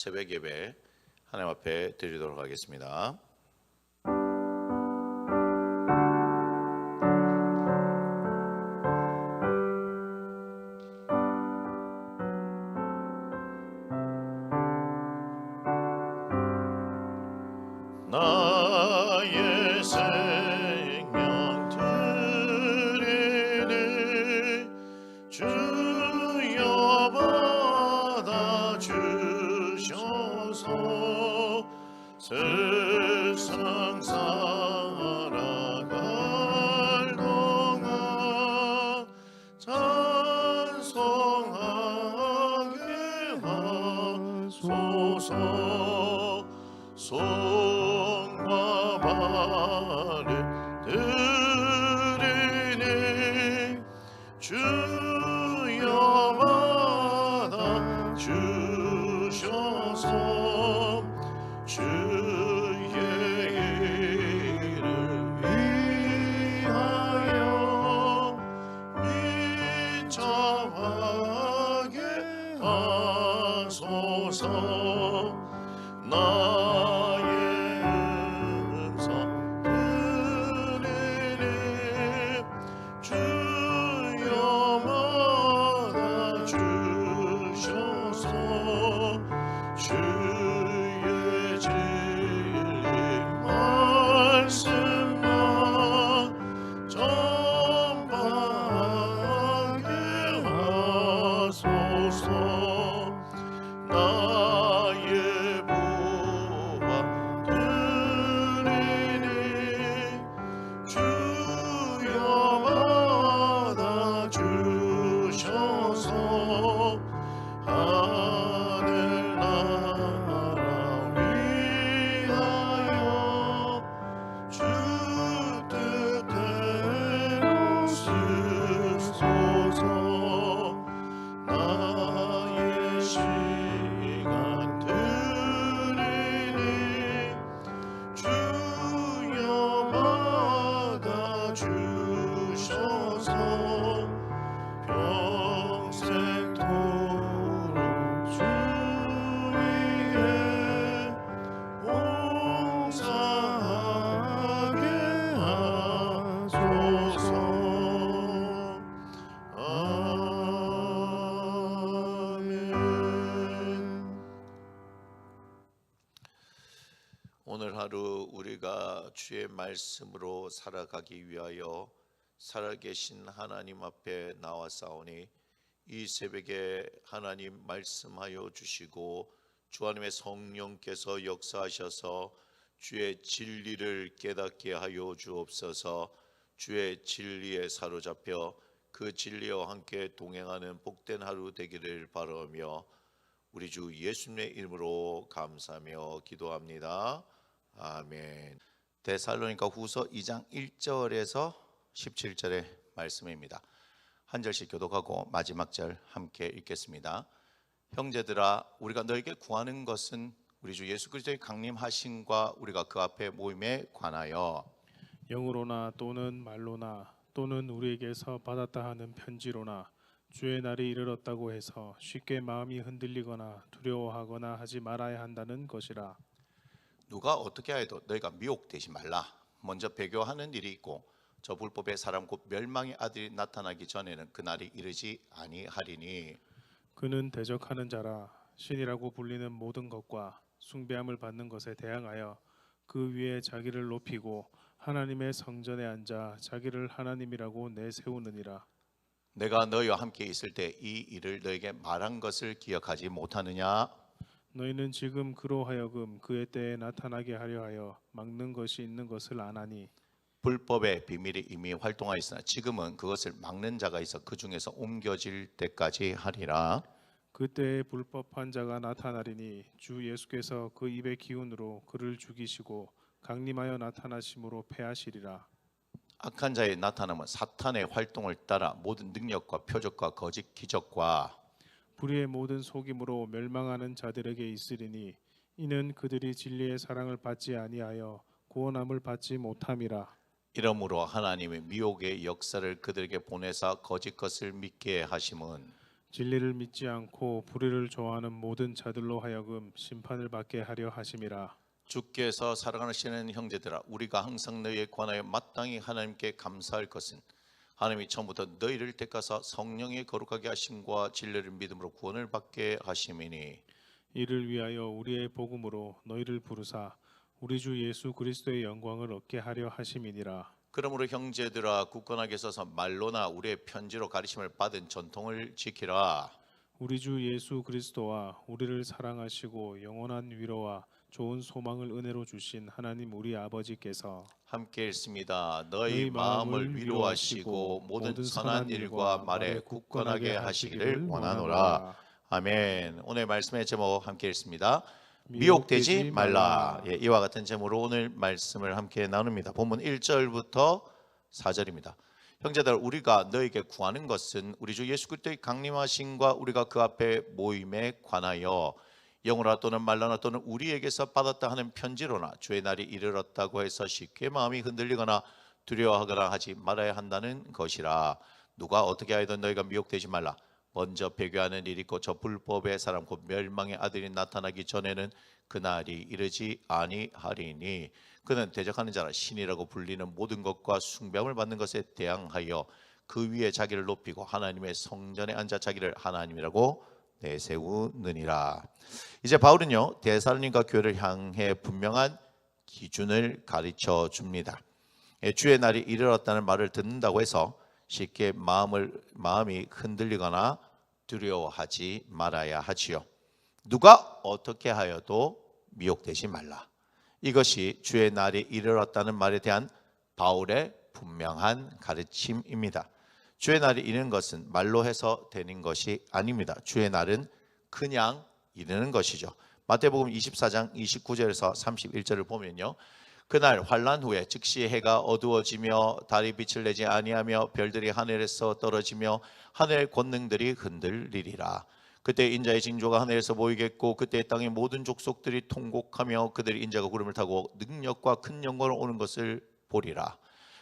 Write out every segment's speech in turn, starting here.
새벽 예배 하나님 앞에 드리도록 하겠습니다. 나의 생명 드리니 주여 받아 주셔서 세상 살아갈 동안 찬송하게 하소서. 손과 발을 드리니 주여 받아 주셔서 주의 이름 위하여 민첩하게 하소서. 나의 음성 들리니 주여 받아 주셔서 주의 진리 말씀만 전파하게 하소서. 나의 주여 받아 주셔서 하늘 나라 위하여 주 뜻대로 쓰소서. 나의 시간 드리니 주여 받아 주셔서 평생토록 주 위에 봉사하게 하소서. 아멘. 오늘 하루 우리가 주의 말씀으로 살아가기 위하여 살아계신 하나님 앞에 나와싸우니 이 새벽에 하나님 말씀하여 주시고 주 하나님의 성령께서 역사하셔서 주의 진리를 깨닫게 하여 주옵소서. 주의 진리에 사로잡혀 그 진리와 함께 동행하는 복된 하루 되기를 바라며 우리 주 예수님의 이름으로 감사하며 기도합니다. 아멘. 데살로니가 후서 2장 1절에서 17절의 말씀입니다. 한 절씩 교독하고 마지막 절 함께 읽겠습니다. 형제들아, 우리가 너에게 구하는 것은 우리 주 예수 그리스도의 강림하심과 우리가 그 앞에 모임에 관하여 영으로나 또는 말로나 또는 우리에게서 받았다 하는 편지로나 주의 날이 이르렀다고 해서 쉽게 마음이 흔들리거나 두려워하거나 하지 말아야 한다는 것이라. 누가 어떻게 하여도 너희가 미혹되지 말라. 먼저 배교하는 일이 있고 저 불법의 사람 곧 멸망의 아들이 나타나기 전에는 그 날이 이르지 아니하리니 그는 대적하는 자라. 신이라고 불리는 모든 것과 숭배함을 받는 것에 대항하여 그 위에 자기를 높이고 하나님의 성전에 앉아 자기를 하나님이라고 내세우느니라. 내가 너희와 함께 있을 때 이 일을 너에게 말한 것을 기억하지 못하느냐? 너희는 지금 그로 하여금 그의 때에 나타나게 하려 하여 막는 것이 있는 것을 아나니 불법의 비밀이 이미 활동하였으나 지금은 그것을 막는 자가 있어 그 중에서 옮겨질 때까지 하리라. 그때에 불법한 자가 나타나리니 주 예수께서 그 입의 기운으로 그를 죽이시고 강림하여 나타나심으로 패하시리라. 악한 자의 나타남은 사탄의 활동을 따라 모든 능력과 표적과 거짓 기적과 불의의 모든 속임으로 멸망하는 자들에게 있으리니 이는 그들이 진리의 사랑을 받지 아니하여 구원함을 받지 못함이라. 이러므로 하나님의 미혹의 역사를 그들에게 보내사 거짓 것을 믿게 하심은 진리를 믿지 않고 불의를 좋아하는 모든 자들로 하여금 심판을 받게 하려 하심이라. 주께서 사랑하시는 형제들아, 우리가 항상 너희에 관하여 마땅히 하나님께 감사할 것은 하나님이 처음부터 너희를 택하사 성령의 거룩하게 하심과 진리를 믿음으로 구원을 받게 하심이니, 이를 위하여 우리의 복음으로 너희를 부르사 우리 주 예수 그리스도의 영광을 얻게 하려 하심이니라. 그러므로 형제들아, 굳건하게 서서 말로나 우리의 편지로 가르침을 받은 전통을 지키라. 우리 주 예수 그리스도와 우리를 사랑하시고 영원한 위로와 좋은 소망을 은혜로 주신 하나님 우리 아버지께서 함께 읽습니다. 너희 너희 마음을 위로하시고 모든 선한 일과 말에 굳건하게 하시기를 원하노라. 아멘. 오늘 말씀의 제목 함께 읽습니다. 미혹되지 말라. 예, 이와 같은 제목으로 오늘 말씀을 함께 나눕니다. 본문 1절부터 4절입니다. 형제들, 우리가 너에게 구하는 것은 우리 주 예수 그리스도의 강림하심과 우리가 그 앞에 모임에 관하여 영으로나 또는 말로나 또는 우리에게서 받았다 하는 편지로나 주의 날이 이르렀다고 해서 쉽게 마음이 흔들리거나 두려워하거나 하지 말아야 한다는 것이라. 누가 어떻게 하여든 너희가 미혹되지 말라. 먼저 배교하는 일이 있고 저 불법의 사람 곧 멸망의 아들이 나타나기 전에는 그날이 이르지 아니하리니, 그는 대적하는 자라 신이라고 불리는 모든 것과 숭배함을 받는 것에 대항하여 그 위에 자기를 높이고 하나님의 성전에 앉아 자기를 하나님이라고 내세우느니라. 이제 바울은요, 데살로니가 교회를 향해 분명한 기준을 가르쳐 줍니다. 주의 날이 이르렀다는 말을 듣는다고 해서 쉽게 마음이 흔들리거나 두려워하지 말아야 하지요. 누가 어떻게 하여도 미혹되지 말라. 이것이 주의 날이 이르렀다는 말에 대한 바울의 분명한 가르침입니다. 주의 날이 이르는 것은 말로 해서 되는 것이 아닙니다. 주의 날은 그냥 이르는 것이죠. 마태복음 24장 29절에서 31절을 보면요, 그날 환난 후에 즉시 해가 어두워지며 달이 빛을 내지 아니하며 별들이 하늘에서 떨어지며 하늘의 권능들이 흔들리리라. 그때 인자의 징조가 하늘에서 보이겠고 그때 땅의 모든 족속들이 통곡하며 그들이 인자가 구름을 타고 능력과 큰 영광으로 오는 것을 보리라.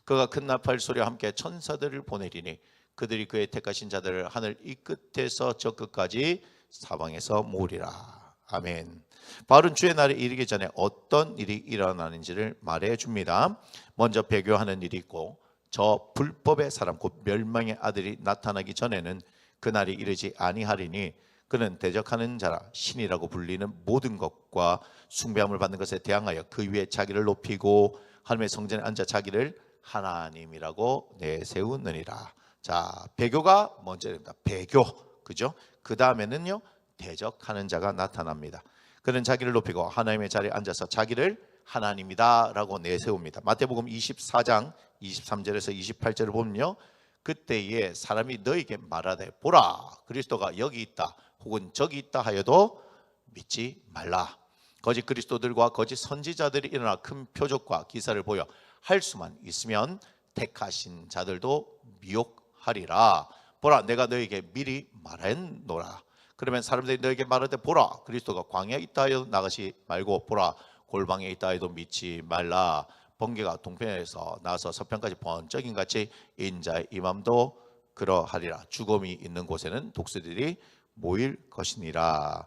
그가 큰 나팔 소리와 함께 천사들을 보내리니 그들이 그의 택하신 자들을 하늘 이 끝에서 저 끝까지 사방에서 모으리라. 아멘. 바울은 주의 날에 이르기 전에 어떤 일이 일어나는지를 말해 줍니다. 먼저 배교하는 일이 있고 저 불법의 사람 곧 멸망의 아들이 나타나기 전에는 그날이 이르지 아니하리니, 그는 대적하는 자라 신이라고 불리는 모든 것과 숭배함을 받는 것에 대항하여 그 위에 자기를 높이고 하나님의 성전에 앉아 자기를 하나님이라고 내세우느니라. 자, 배교가 먼저입니다. 배교, 그죠? 그 다음에는요, 대적하는 자가 나타납니다. 그는 자기를 높이고 하나님의 자리에 앉아서 자기를 하나님이다 라고 내세웁니다. 마태복음 24장 23절에서 28절을 보면요, 그때에 사람이 너에게 말하되 보라 그리스도가 여기 있다 혹은 저기 있다 하여도 믿지 말라. 거짓 그리스도들과 거짓 선지자들이 일어나 큰 표적과 기사를 보여 할 수만 있으면 택하신 자들도 미혹하리라. 보라 내가 너에게 미리 말했노라. 그러면 사람들이 너에게 말하되 보라 그리스도가 광야에 있다 하여도 나가지 말고 보라 골방에 있다 해도 믿지 말라. 번개가 동편에서 나서 서편까지 번쩍인 같이 인자의 임함도 그러하리라. 죽음이 있는 곳에는 독수리들이 모일 것이니라.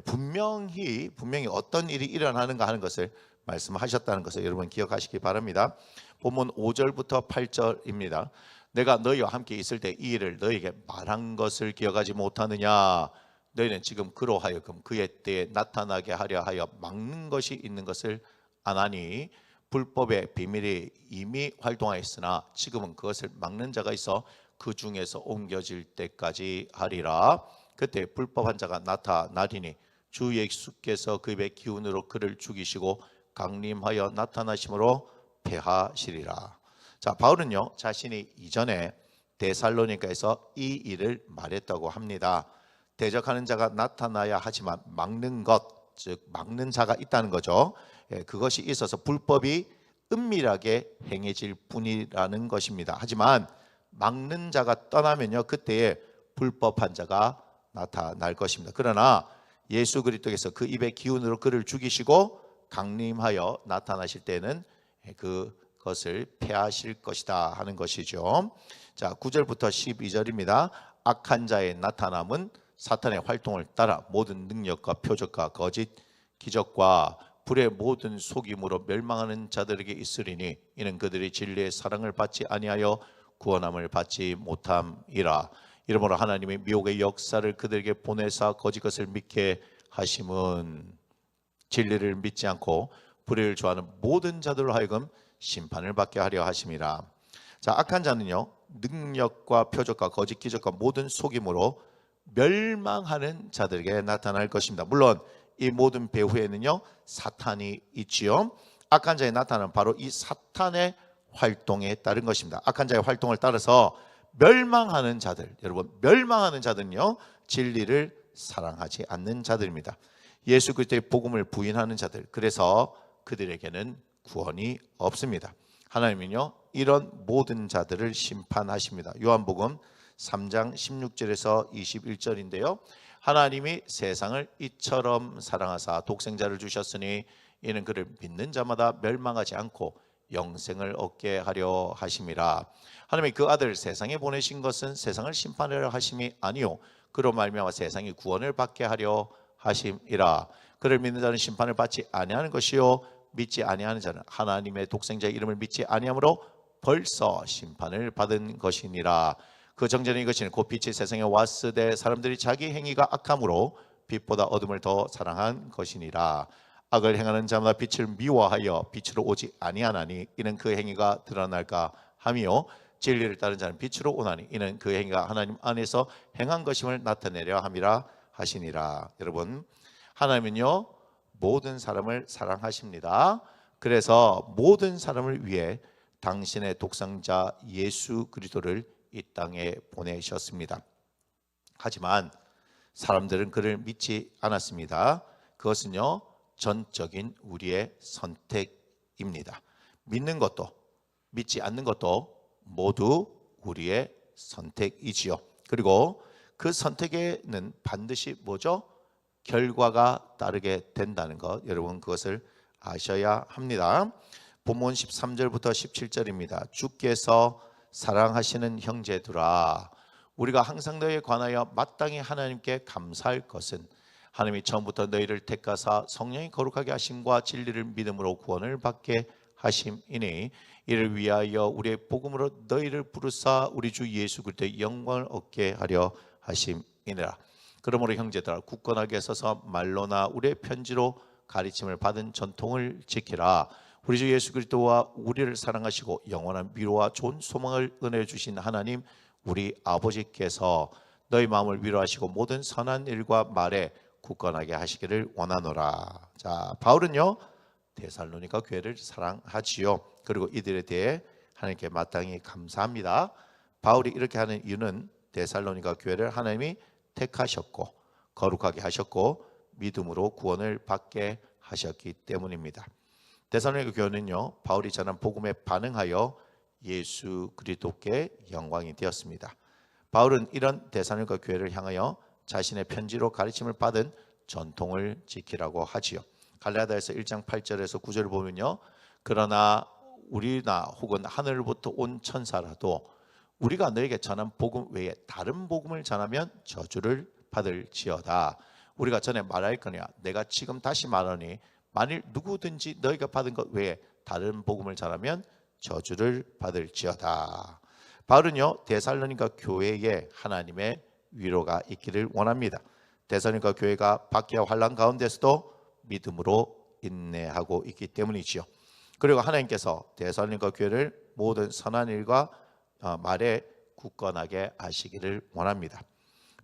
분명히 어떤 일이 일어나는가 하는 것을 말씀하셨다는 것을 여러분 기억하시기 바랍니다. 본문 5절부터 8절입니다. 내가 너희와 함께 있을 때 이 일을 너희에게 말한 것을 기억하지 못하느냐. 너희는 지금 그로 하여금 그의 때에 나타나게 하려 하여 막는 것이 있는 것을 아나니, 불법의 비밀이 이미 활동하였으나 지금은 그것을 막는 자가 있어 그 중에서 옮겨질 때까지 하리라. 그때 불법한 자가 나타나리니 주 예수께서 그 입의 기운으로 그를 죽이시고 강림하여 나타나심으로 패하시리라. 자, 바울은요 자신이 이전에 데살로니가에서 이 일을 말했다고 합니다. 대적하는 자가 나타나야 하지만 막는 것, 즉 막는 자가 있다는 거죠. 그것이 있어서 불법이 은밀하게 행해질 뿐이라는 것입니다. 하지만 막는 자가 떠나면요 그때에 불법한 자가 나타날 것입니다. 그러나 예수 그리스도께서 그 입의 기운으로 그를 죽이시고 강림하여 나타나실 때는 그것을 패하실 것이다 하는 것이죠. 자, 9절부터 12절입니다. 악한 자의 나타남은 사탄의 활동을 따라 모든 능력과 표적과 거짓 기적과 불의 모든 속임으로 멸망하는 자들에게 있으리니 이는 그들이 진리의 사랑을 받지 아니하여 구원함을 받지 못함이라. 이러므로 하나님의 미혹의 역사를 그들에게 보내사 거짓 것을 믿게 하심은 진리를 믿지 않고 불의를 좋아하는 모든 자들로 하여금 심판을 받게 하려 하심이라. 자, 악한 자는요, 능력과 표적과 거짓 기적과 모든 속임으로 멸망하는 자들에게 나타날 것입니다. 물론 이 모든 배후에는요 사탄이 있지요. 악한 자의 나타나는 바로 이 사탄의 활동에 따른 것입니다. 악한 자의 활동을 따라서 멸망하는 자들, 여러분 멸망하는 자들은요 진리를 사랑하지 않는 자들입니다. 예수 그리스도의 복음을 부인하는 자들, 그래서 그들에게는 구원이 없습니다. 하나님은요 이런 모든 자들을 심판하십니다. 요한복음 3장 16절에서 21절인데요. 하나님이 세상을 이처럼 사랑하사 독생자를 주셨으니 이는 그를 믿는 자마다 멸망하지 않고 영생을 얻게 하려 하심이라. 하나님이 그 아들 세상에 보내신 것은 세상을 심판하려 하심이 아니요 그로 말미암아 세상이 구원을 받게 하려 하심이라. 그를 믿는 자는 심판을 받지 아니하는 것이요 믿지 아니하는 자는 하나님의 독생자의 이름을 믿지 아니하므로 벌써 심판을 받은 것이니라. 그 정죄는 이것이니 곧 빛이 세상에 왔으되 사람들이 자기 행위가 악함으로 빛보다 어둠을 더 사랑한 것이니라. 악을 행하는 자마다 빛을 미워하여 빛으로 오지 아니하나니 이는 그 행위가 드러날까 함이요 진리를 따른 자는 빛으로 오나니 이는 그 행위가 하나님 안에서 행한 것임을 나타내려 함이라 하시니라. 여러분, 하나님은요 모든 사람을 사랑하십니다. 그래서 모든 사람을 위해 당신의 독생자 예수 그리스도를 이 땅에 보내셨습니다. 하지만 사람들은 그를 믿지 않았습니다. 그것은요 전적인 우리의 선택입니다. 믿는 것도 믿지 않는 것도 모두 우리의 선택이지요. 그리고 그 선택에는 반드시 뭐죠? 결과가 따르게 된다는 것, 여러분 그것을 아셔야 합니다. 본문 13절부터 17절입니다. 주께서 사랑하시는 형제들아, 우리가 항상 너희에 관하여 마땅히 하나님께 감사할 것은 하나님이 처음부터 너희를 택하사 성령이 거룩하게 하심과 진리를 믿음으로 구원을 받게 하심이니 이를 위하여 우리의 복음으로 너희를 부르사 우리 주 예수 그리스도의 영광을 얻게 하려 하심이니라. 그러므로 형제들아, 굳건하게 서서 말로나 우리의 편지로 가르침을 받은 전통을 지키라. 우리 주 예수 그리스도와 우리를 사랑하시고 영원한 위로와 좋은 소망을 은혜 주신 하나님 우리 아버지께서 너희 마음을 위로하시고 모든 선한 일과 말에 굳건하게 하시기를 원하노라. 자, 바울은요 데살로니가 교회를 사랑하지요. 그리고 이들에 대해 하나님께 마땅히 감사합니다. 바울이 이렇게 하는 이유는 데살로니가 교회를 하나님이 택하셨고 거룩하게 하셨고 믿음으로 구원을 받게 하셨기 때문입니다. 데살로니가 교회는요 바울이 전한 복음에 반응하여 예수 그리스도께 영광이 되었습니다. 바울은 이런 데살로니가 교회를 향하여 자신의 편지로 가르침을 받은 전통을 지키라고 하지요. 갈라디아서 1장 8절에서 9절을 보면요, 그러나 우리나 혹은 하늘로부터 온 천사라도 우리가 너에게 전한 복음 외에 다른 복음을 전하면 저주를 받을지어다. 우리가 전에 말하였거니와 내가 지금 다시 말하니 만일 누구든지 너희가 받은 것 외에 다른 복음을 전하면 저주를 받을지어다. 바울은요 데살로니가 교회에 하나님의 위로가 있기를 원합니다. 데살로니가 교회가 박해와 환난 가운데서도 믿음으로 인내하고 있기 때문이지요. 그리고 하나님께서 데살로니가 교회를 모든 선한 일과 말에 굳건하게 하시기를 원합니다.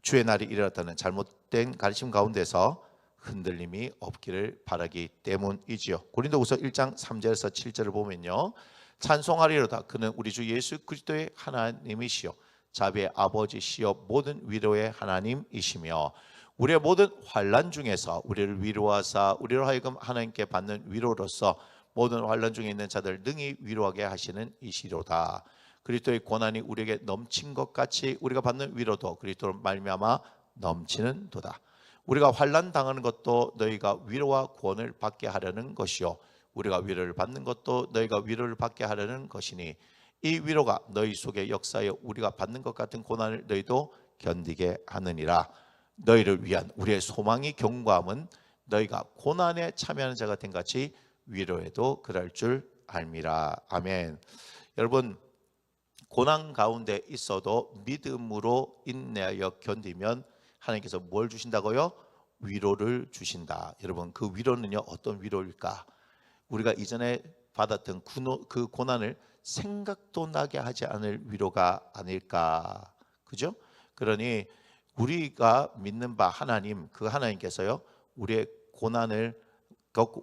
주의 날이 이르렀다는 잘못된 가르침 가운데서 흔들림이 없기를 바라기 때문이지요. 고린도후서 1장 3절에서 7절을 보면요, 찬송하리로다 그는 우리 주 예수 그리스도의 하나님이시요 자비의 아버지시요 모든 위로의 하나님이시며 우리의 모든 환난 중에서 우리를 위로하사 우리로 하여금 하나님께 받는 위로로서 모든 환난 중에 있는 자들 능히 위로하게 하시는 이시로다. 그리스도의 고난이 우리에게 넘친 것 같이 우리가 받는 위로도 그리스도로 말미암아 넘치는 도다. 우리가 환난 당하는 것도 너희가 위로와 구원을 받게 하려는 것이요 우리가 위로를 받는 것도 너희가 위로를 받게 하려는 것이니 이 위로가 너희 속에 역사하여 우리가 받는 것 같은 고난을 너희도 견디게 하느니라. 너희를 위한 우리의 소망이 견고함은 너희가 고난에 참여하는 자가 된 같이 위로에도 그럴 줄 알미라. 아멘. 여러분, 고난 가운데 있어도 믿음으로 인내하여 견디면 하나님께서 뭘 주신다고요? 위로를 주신다. 여러분, 그 위로는요, 어떤 위로일까? 우리가 이전에 받았던 그 고난을 생각도 나게 하지 않을 위로가 아닐까. 그죠? 그러니 우리가 믿는 바 하나님, 그 하나님께서요, 우리의 고난을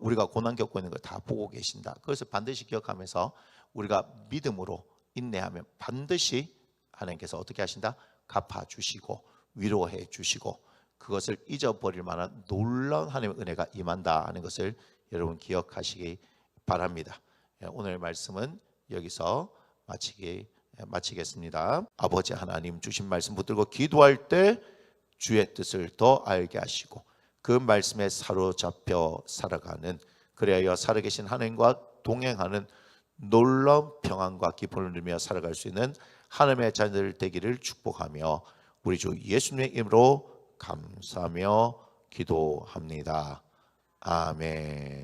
우리가 고난 겪고 있는 걸 다 보고 계신다. 그것을 반드시 기억하면서 우리가 믿음으로 인내하면 반드시 하나님께서 어떻게 하신다? 갚아주시고 위로해 주시고 그것을 잊어버릴 만한 놀라운 하나님의 은혜가 임한다 하는 것을 여러분 기억하시기 바랍니다. 오늘 말씀은 여기서 마치겠습니다. 아버지 하나님 주신 말씀 붙들고 기도할 때 주의 뜻을 더 알게 하시고 그 말씀에 사로잡혀 살아가는, 그래야 살아계신 하나님과 동행하는 놀라운 평안과 기쁨을 누리며 살아갈 수 있는 하나님의 자녀들 되기를 축복하며 우리 주 예수님의 이름으로 감사하며 기도합니다. 아멘.